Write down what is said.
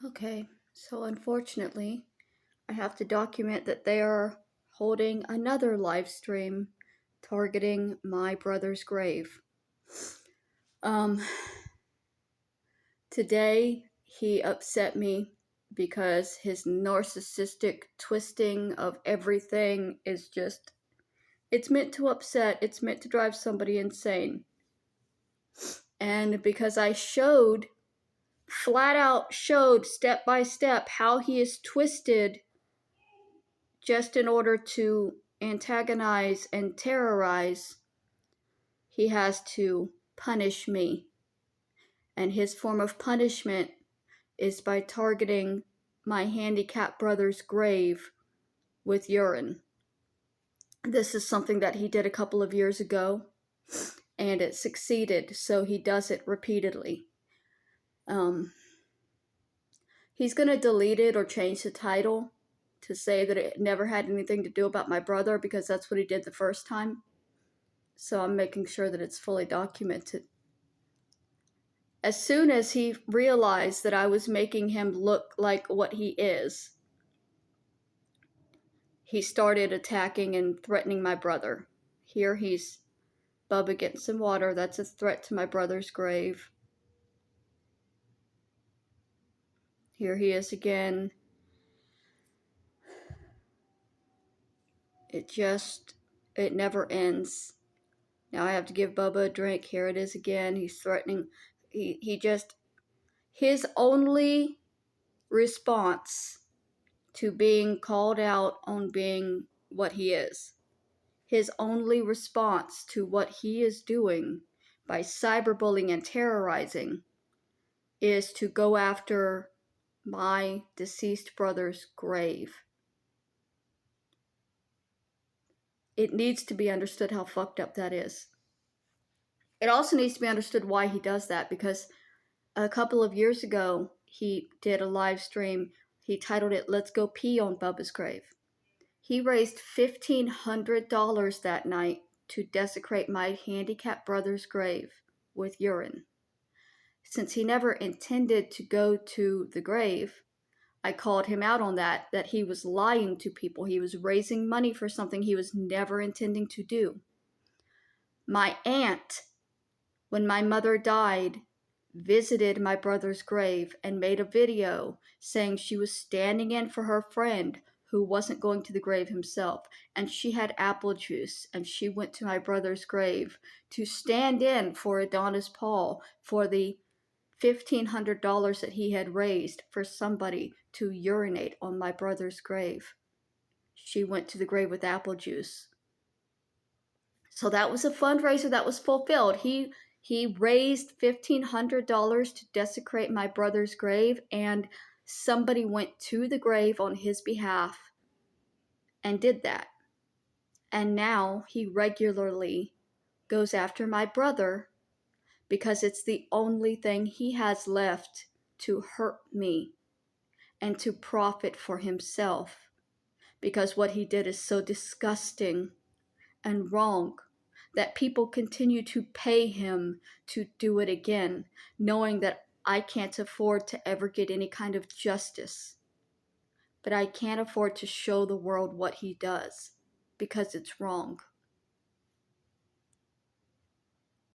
Okay, so unfortunately, I have to document that they are holding another live stream targeting my brother's grave. Um, Today he upset me because his narcissistic twisting of everything is just, it's meant to upset, it's meant to drive somebody insane. And because I flat out showed step by step how he is twisted just in order to antagonize and terrorize, he has to punish me. And his form of punishment is by targeting my handicapped brother's grave with urine. This is something that he did a couple of years ago, and it succeeded, so he does it repeatedly. He's going to delete it or change the title to say that it never had anything to do about my brother, because that's what he did the first time. So I'm making sure that it's fully documented. As soon as he realized that I was making him look like what he is, he started attacking and threatening my brother. Here he's Bubba getting some water. That's a threat to my brother's grave. Here he is again. It never ends. Now I have to give Bubba a drink. Here it is again. He's threatening. His only response to being called out on being what he is, his only response to what he is doing by cyberbullying and terrorizing, is to go after my deceased brother's grave. It needs to be understood how fucked up that is. It also needs to be understood why he does that, because a couple of years ago, he did a live stream. He titled it, "Let's Go Pee on Bubba's Grave." He raised $1,500 that night to desecrate my handicapped brother's grave with urine. Since he never intended to go to the grave, I called him out on that he was lying to people. He was raising money for something he was never intending to do. My aunt, when my mother died, visited my brother's grave and made a video saying she was standing in for her friend who wasn't going to the grave himself, and she had apple juice, and she went to my brother's grave to stand in for Adonis Paul for the $1,500 that he had raised for somebody to urinate on my brother's grave. She went to the grave with apple juice. So that was a fundraiser that was fulfilled. He raised $1,500 to desecrate my brother's grave, and somebody went to the grave on his behalf and did that. And now he regularly goes after my brother because it's the only thing he has left to hurt me and to profit for himself, because what he did is so disgusting and wrong that people continue to pay him to do it again, knowing that I can't afford to ever get any kind of justice. But I can't afford to show the world what he does, because it's wrong.